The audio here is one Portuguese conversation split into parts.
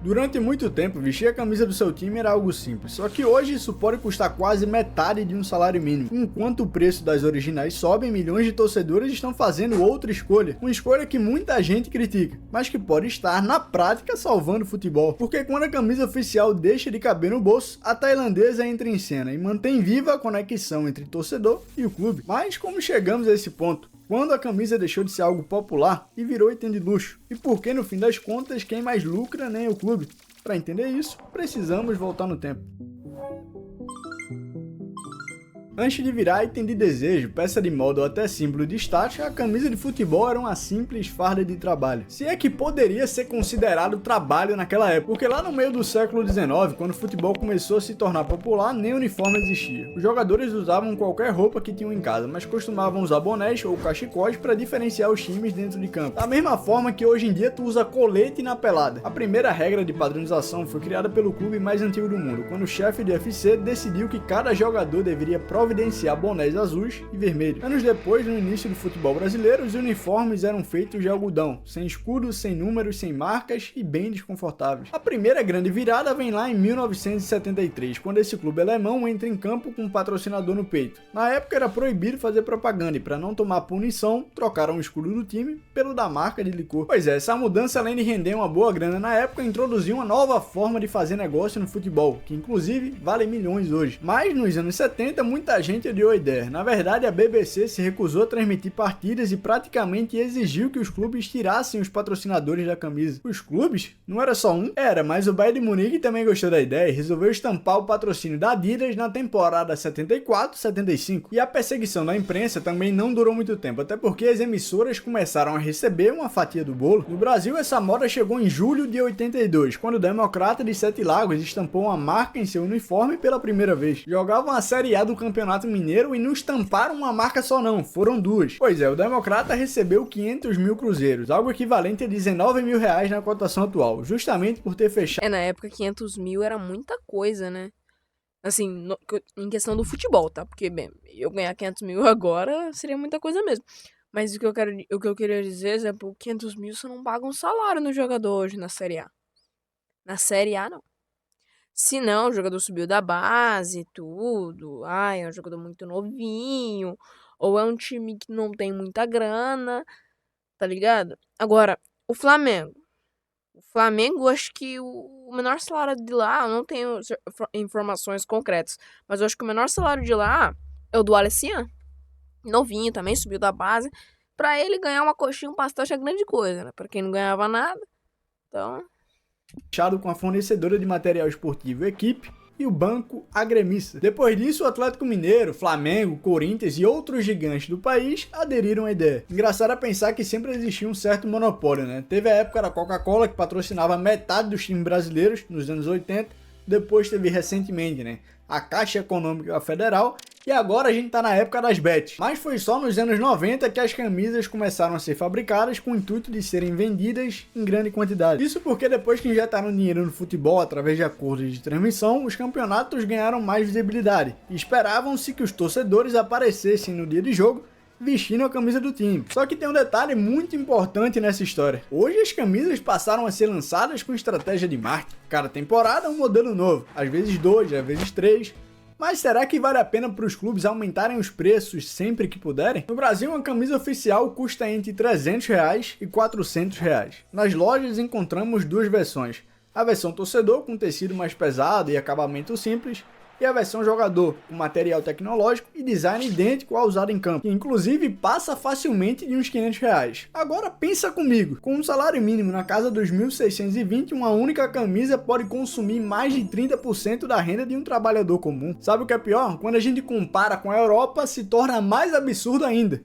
Durante muito tempo, vestir a camisa do seu time era algo simples, só que hoje isso pode custar quase metade de um salário mínimo. Enquanto o preço das originais sobe, milhões de torcedores estão fazendo outra escolha, uma escolha que muita gente critica, mas que pode estar na prática salvando o futebol. Porque quando a camisa oficial deixa de caber no bolso, a tailandesa entra em cena e mantém viva a conexão entre torcedor e o clube. Mas como chegamos a esse ponto? Quando a camisa deixou de ser algo popular e virou item de luxo? E por que, no fim das contas, quem mais lucra nem é o clube? Para entender isso, precisamos voltar no tempo. Antes de virar item de desejo, peça de moda ou até símbolo de status, a camisa de futebol era uma simples farda de trabalho. Se é que poderia ser considerado trabalho naquela época, porque lá no meio do século XIX, quando o futebol começou a se tornar popular, nem uniforme existia. Os jogadores usavam qualquer roupa que tinham em casa, mas costumavam usar bonés ou cachecóis para diferenciar os times dentro de campo. Da mesma forma que hoje em dia tu usa colete na pelada. A primeira regra de padronização foi criada pelo clube mais antigo do mundo, quando o chefe do UFC decidiu que cada jogador deveria providenciar bonés azuis e vermelhos. Anos depois, no início do futebol brasileiro, os uniformes eram feitos de algodão, sem escudo, sem números, sem marcas e bem desconfortáveis. A primeira grande virada vem lá em 1973, quando esse clube alemão entra em campo com um patrocinador no peito. Na época era proibido fazer propaganda e, para não tomar punição, trocaram o escudo do time pelo da marca de licor. Pois é, essa mudança, além de render uma boa grana na época, introduziu uma nova forma de fazer negócio no futebol, que inclusive vale milhões hoje. Mas nos anos 70, muita gente odiou a ideia. Na verdade, a BBC se recusou a transmitir partidas e praticamente exigiu que os clubes tirassem os patrocinadores da camisa. Os clubes? Não era só um? Era, mas o Bayern de Munique também gostou da ideia e resolveu estampar o patrocínio da Adidas na temporada 74-75. E a perseguição da imprensa também não durou muito tempo, até porque as emissoras começaram a receber uma fatia do bolo. No Brasil, essa moda chegou em julho de 82, quando o Democrata de Sete Lagos estampou uma marca em seu uniforme pela primeira vez. Jogavam a Série A do Campeonato Mineiro e não estamparam uma marca só não, foram duas. Pois é, o Democrata recebeu 500 mil cruzeiros, algo equivalente a 19 mil reais na cotação atual, justamente por ter fechado. Na época 500 mil era muita coisa, né? Assim, em questão do futebol, tá? Porque, bem, eu ganhar 500 mil agora seria muita coisa mesmo. Mas o que eu queria dizer é, por 500 mil você não paga um salário no jogador hoje na Série A. Na Série A, não. Se não, o jogador subiu da base e tudo. Ai, é um jogador muito novinho. Ou é um time que não tem muita grana. Tá ligado? Agora, o Flamengo. O Flamengo, acho que o menor salário de lá, eu não tenho informações concretas, mas eu acho que o menor salário de lá é o do Alessian. Novinho também, subiu da base. Pra ele ganhar uma coxinha, um pastel é grande coisa, né? Pra quem não ganhava nada. Então... fechado com a fornecedora de material esportivo Equipe e o banco Agremista. Depois disso, o Atlético Mineiro, Flamengo, Corinthians e outros gigantes do país aderiram à ideia. Engraçado é pensar que sempre existia um certo monopólio, né? Teve a época da Coca-Cola, que patrocinava metade dos times brasileiros nos anos 80, depois teve recentemente, né, a Caixa Econômica Federal, e agora a gente tá na época das bets. Mas foi só nos anos 90 que as camisas começaram a ser fabricadas com o intuito de serem vendidas em grande quantidade. Isso porque depois que injetaram dinheiro no futebol através de acordos de transmissão, os campeonatos ganharam mais visibilidade, e esperavam-se que os torcedores aparecessem no dia de jogo vestindo a camisa do time. Só que tem um detalhe muito importante nessa história. Hoje as camisas passaram a ser lançadas com estratégia de marketing. Cada temporada um modelo novo, às vezes 2, às vezes 3. Mas será que vale a pena para os clubes aumentarem os preços sempre que puderem? No Brasil, uma camisa oficial custa entre R$300 e R$400. Nas lojas encontramos duas versões. A versão torcedor, com tecido mais pesado e acabamento simples, e a versão jogador, com material tecnológico e design idêntico ao usado em campo, que inclusive passa facilmente de uns R$500. Agora pensa comigo, com um salário mínimo na casa dos 1.620, uma única camisa pode consumir mais de 30% da renda de um trabalhador comum. Sabe o que é pior? Quando a gente compara com a Europa, se torna mais absurdo ainda.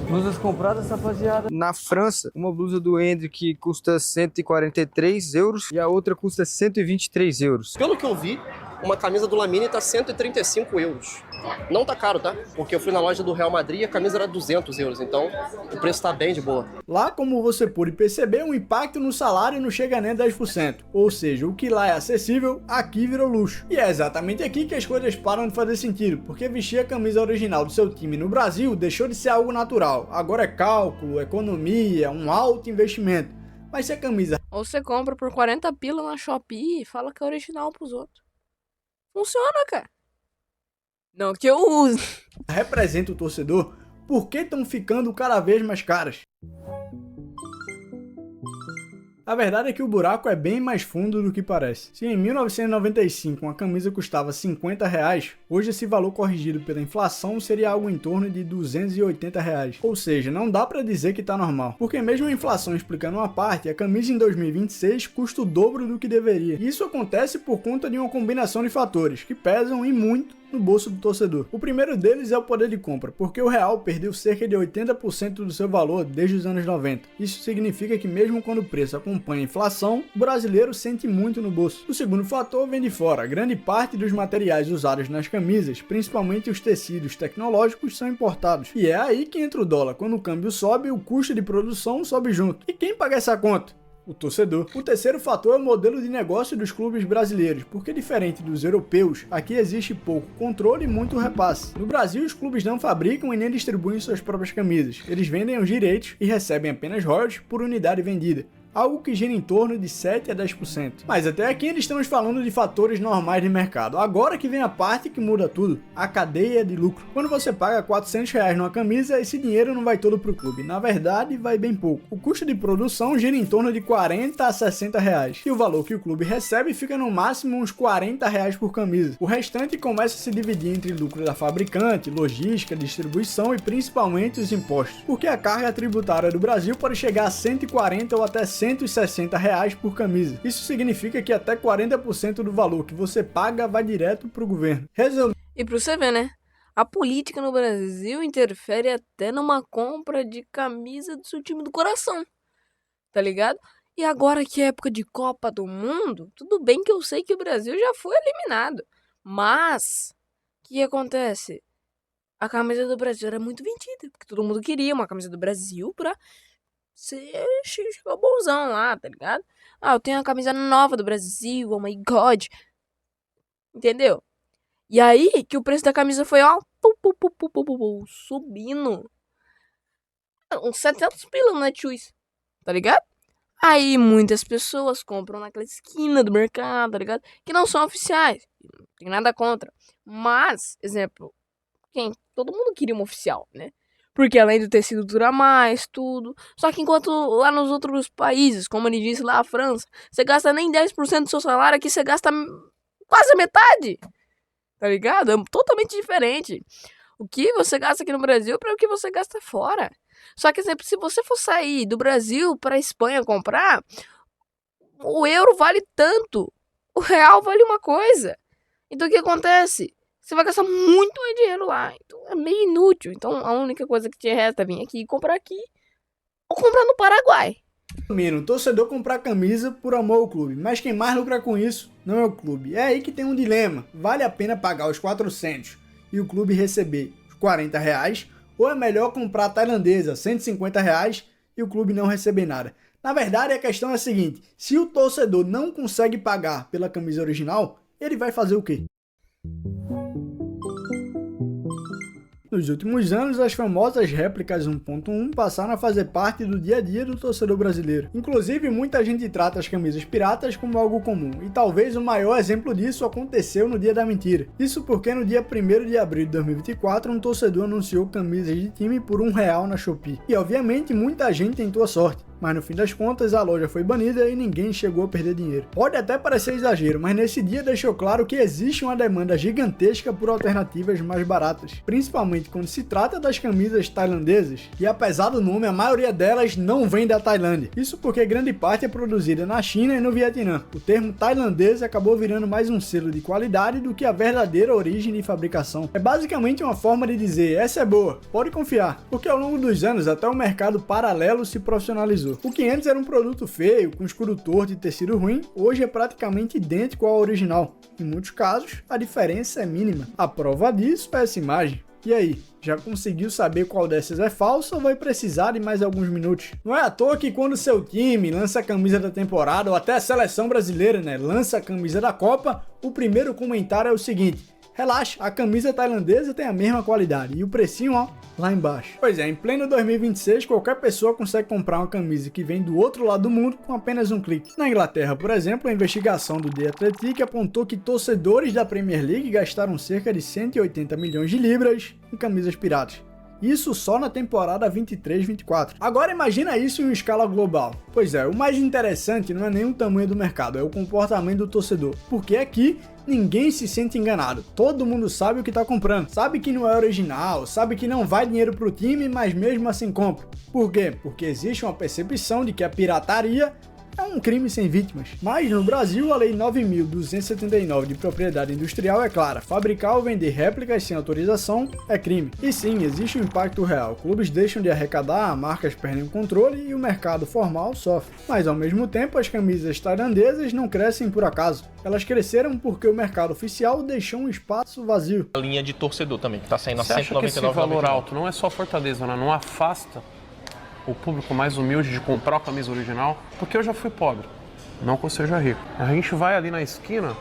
Blusas compradas, rapaziada. Na França, uma blusa do Hendrick custa 143 euros e a outra custa 123 euros. Pelo que eu vi, uma camisa do Lamine tá 135 euros. Não tá caro, tá? Porque eu fui na loja do Real Madrid e a camisa era 200 euros, então o preço tá bem de boa. Lá, como você pôde perceber, o impacto no salário não chega nem a 10%. Ou seja, o que lá é acessível, aqui virou luxo. E é exatamente aqui que as coisas param de fazer sentido, porque vestir a camisa original do seu time no Brasil deixou de ser algo natural. Agora é cálculo, economia, um alto investimento. Mas se a camisa Ou você compra por 40 pila na Shopee e fala que é original pros outros. Funciona, cara. Não que eu use. representa o torcedor, por que estão ficando cada vez mais caras? A verdade é que o buraco é bem mais fundo do que parece. Se em 1995 uma camisa custava R$50, hoje esse valor corrigido pela inflação seria algo em torno de R$280. Ou seja, não dá pra dizer que tá normal. Porque mesmo a inflação explicando uma parte, a camisa em 2026 custa o dobro do que deveria. E isso acontece por conta de uma combinação de fatores, que pesam e muito no bolso do torcedor. O primeiro deles é o poder de compra, porque o real perdeu cerca de 80% do seu valor desde os anos 90. Isso significa que mesmo quando o preço acompanha a inflação, o brasileiro sente muito no bolso. O segundo fator vem de fora. Grande parte dos materiais usados nas camisas, principalmente os tecidos tecnológicos, são importados. E é aí que entra o dólar. Quando o câmbio sobe, o custo de produção sobe junto. E quem paga essa conta? O torcedor. O terceiro fator é o modelo de negócio dos clubes brasileiros, porque diferente dos europeus, aqui existe pouco controle e muito repasse. No Brasil, os clubes não fabricam e nem distribuem suas próprias camisas. Eles vendem os direitos e recebem apenas royalties por unidade vendida, algo que gira em torno de 7 a 10%. Mas até aqui eles estamos falando de fatores normais de mercado. Agora que vem a parte que muda tudo, a cadeia de lucro. Quando você paga R$400 numa camisa, esse dinheiro não vai todo pro clube. Na verdade, vai bem pouco. O custo de produção gira em torno de R$40 a R$60. E o valor que o clube recebe fica no máximo uns R$40 por camisa. O restante começa a se dividir entre lucro da fabricante, logística, distribuição e principalmente os impostos. Porque a carga tributária do Brasil pode chegar a 140 ou até R$160 por camisa. Isso significa que até 40% do valor que você paga vai direto pro governo. E pra você ver, né? A política no Brasil interfere até numa compra de camisa do seu time do coração. Tá ligado? E agora que é época de Copa do Mundo, tudo bem que eu sei que o Brasil já foi eliminado. Mas, o que acontece? A camisa do Brasil era muito vendida, porque todo mundo queria uma camisa do Brasil pra ser bonzão lá, tá ligado? Ah, eu tenho a camisa nova do Brasil, oh my god. Entendeu? E aí que o preço da camisa foi, ó, subindo. Uns 700 pila no Netshoes, tá ligado? Aí muitas pessoas compram naquela esquina do mercado, tá ligado? Que não são oficiais. Não tem nada contra. Mas, exemplo, todo mundo queria uma oficial, né? Porque além do tecido dura mais, tudo. Só que enquanto lá nos outros países, como ele disse lá, a França, você gasta nem 10% do seu salário, aqui você gasta quase a metade. Tá ligado? É totalmente diferente. O que você gasta aqui no Brasil para o que você gasta fora. Só que, exemplo, se você for sair do Brasil para Espanha comprar, o euro vale tanto. O real vale uma coisa. Então o que acontece? Você vai gastar muito mais dinheiro lá. Então é meio inútil. Então a única coisa que te resta é vir aqui e comprar aqui. Ou comprar no Paraguai. O torcedor comprar camisa por amor ao clube. Mas quem mais lucra com isso não é o clube. É aí que tem um dilema. Vale a pena pagar os 400 e o clube receber os R$40? Ou é melhor comprar a tailandesa, R$150 e o clube não receber nada? Na verdade, a questão é a seguinte. Se o torcedor não consegue pagar pela camisa original, ele vai fazer o quê? Nos últimos anos, as famosas réplicas 1.1 passaram a fazer parte do dia a dia do torcedor brasileiro. Inclusive, muita gente trata as camisas piratas como algo comum, e talvez o maior exemplo disso aconteceu no dia da mentira. Isso porque no dia 1º de abril de 2024, um torcedor anunciou camisas de time por R$1 na Shopee. E obviamente, muita gente tentou a sorte. Mas no fim das contas a loja foi banida e ninguém chegou a perder dinheiro. Pode até parecer exagero, mas nesse dia deixou claro que existe uma demanda gigantesca por alternativas mais baratas, principalmente quando se trata das camisas tailandesas, e apesar do nome, a maioria delas não vem da Tailândia. Isso porque grande parte é produzida na China e no Vietnã. O termo tailandês acabou virando mais um selo de qualidade do que a verdadeira origem de fabricação. É basicamente uma forma de dizer, essa é boa, pode confiar, porque ao longo dos anos até o mercado paralelo se profissionalizou. O que antes era um produto feio, com escuro torto e tecido ruim, hoje é praticamente idêntico ao original. Em muitos casos, a diferença é mínima. A prova disso é essa imagem. E aí, já conseguiu saber qual dessas é falsa ou vai precisar de mais alguns minutos? Não é à toa que quando seu time lança a camisa da temporada, ou até a seleção brasileira, lança a camisa da Copa, o primeiro comentário é o seguinte: Relaxa, a camisa tailandesa tem a mesma qualidade e o precinho, ó, lá embaixo. Pois é, em pleno 2026, qualquer pessoa consegue comprar uma camisa que vem do outro lado do mundo com apenas um clique. Na Inglaterra, por exemplo, a investigação do The Athletic apontou que torcedores da Premier League gastaram cerca de 180 milhões de libras em camisas piratas. Isso só na temporada 23-24. Agora imagina isso em uma escala global. Pois é, o mais interessante não é nem o tamanho do mercado, é o comportamento do torcedor. Porque aqui ninguém se sente enganado. Todo mundo sabe o que está comprando. Sabe que não é original, sabe que não vai dinheiro para o time, mas mesmo assim compra. Por quê? Porque existe uma percepção de que a pirataria é um crime sem vítimas. Mas no Brasil, a Lei 9.279 de propriedade industrial é clara. Fabricar ou vender réplicas sem autorização é crime. E sim, existe um impacto real. Clubes deixam de arrecadar, marcas perdem o controle e o mercado formal sofre. Mas ao mesmo tempo, as camisas tailandesas não crescem por acaso. Elas cresceram porque o mercado oficial deixou um espaço vazio. A linha de torcedor também, que está saindo a Você acha que esse 199,99. valor alto não é só Fortaleza, né? Não afasta o público mais humilde de comprar a camisa original? Porque eu já fui pobre, não que eu seja rico. A gente vai ali na esquina,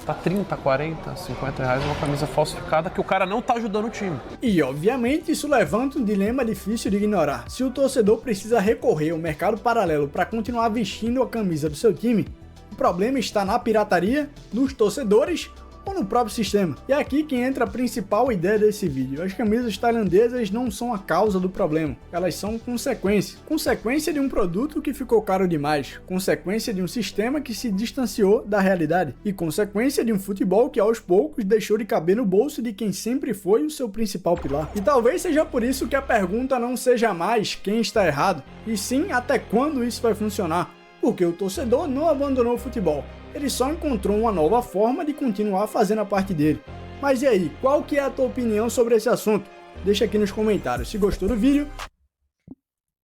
tá 30, 40, 50 reais uma camisa falsificada que o cara não tá ajudando o time. E obviamente isso levanta um dilema difícil de ignorar. Se o torcedor precisa recorrer ao mercado paralelo para continuar vestindo a camisa do seu time, o problema está na pirataria, nos torcedores ou no próprio sistema. E é aqui que entra a principal ideia desse vídeo. As camisas tailandesas não são a causa do problema, elas são consequência. Consequência de um produto que ficou caro demais, consequência de um sistema que se distanciou da realidade e consequência de um futebol que aos poucos deixou de caber no bolso de quem sempre foi o seu principal pilar. E talvez seja por isso que a pergunta não seja mais quem está errado, e sim até quando isso vai funcionar. Porque o torcedor não abandonou o futebol, ele só encontrou uma nova forma de continuar fazendo a parte dele. Mas e aí, qual que é a tua opinião sobre esse assunto? Deixa aqui nos comentários. Se gostou do vídeo...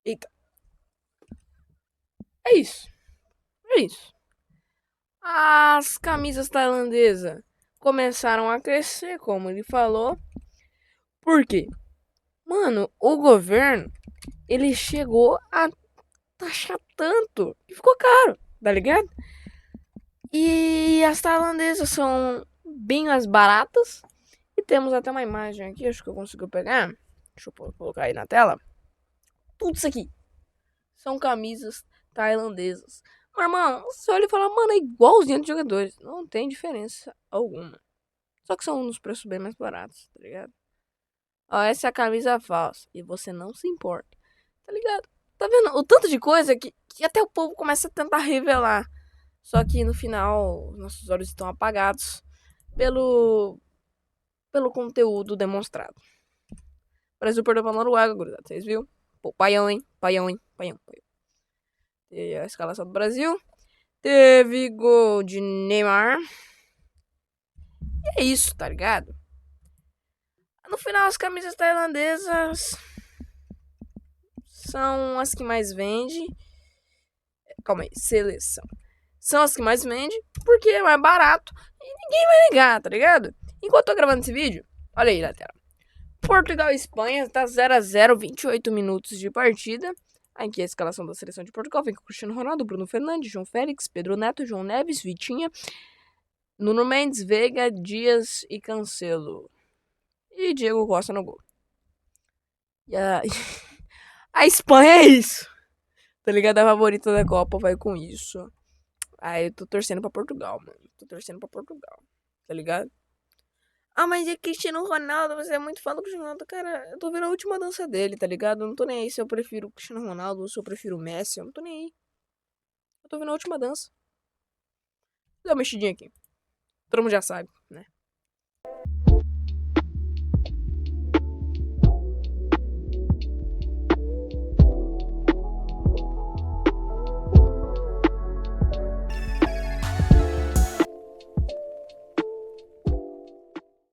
Eita. É isso. É isso. As camisas tailandesas começaram a crescer, como ele falou. Por quê? Mano, o governo, ele chegou a taxar tanto que ficou caro, tá ligado? E as tailandesas são bem mais baratas. E temos até uma imagem aqui, acho que eu consigo pegar. Deixa eu colocar aí na tela. Tudo isso aqui são camisas tailandesas. Meu irmão, você olha e fala, mano, é igualzinho de jogadores. Não tem diferença alguma. Só que são uns preços bem mais baratos, tá ligado? Ó, essa é a camisa falsa. E você não se importa, tá ligado? Tá vendo o tanto de coisa que até o povo começa a tentar revelar. Só que no final, nossos olhos estão apagados pelo conteúdo demonstrado. O Brasil perdeu pra Noruega, gurizada. Vocês viram? Pô, paião, hein? Paião. Teve a escalação do Brasil. Teve gol de Neymar. E é isso, tá ligado? No final, as camisas tailandesas são as que mais vendem. Calma aí, seleção. São as que mais vendem porque é mais barato e ninguém vai ligar, tá ligado? Enquanto eu tô gravando esse vídeo, olha aí na tela. Portugal e Espanha tá 0-0, 28 minutos de partida. Aqui a escalação da seleção de Portugal vem com Cristiano Ronaldo, Bruno Fernandes, João Félix, Pedro Neto, João Neves, Vitinha, Nuno Mendes, Veiga, Dias e Cancelo. E Diego Costa no gol. E a Espanha é isso. Tá ligado? A favorita da Copa vai com isso. Aí eu tô torcendo pra Portugal, mano. Tá ligado? Ah, mas é Cristiano Ronaldo, você é muito fã do Cristiano Ronaldo. Cara, eu tô vendo a última dança dele, tá ligado? Eu não tô nem aí se eu prefiro o Cristiano Ronaldo ou se eu prefiro o Messi. Eu não tô nem aí. Eu tô vendo a última dança. Dá uma mexidinha aqui. Todo mundo já sabe.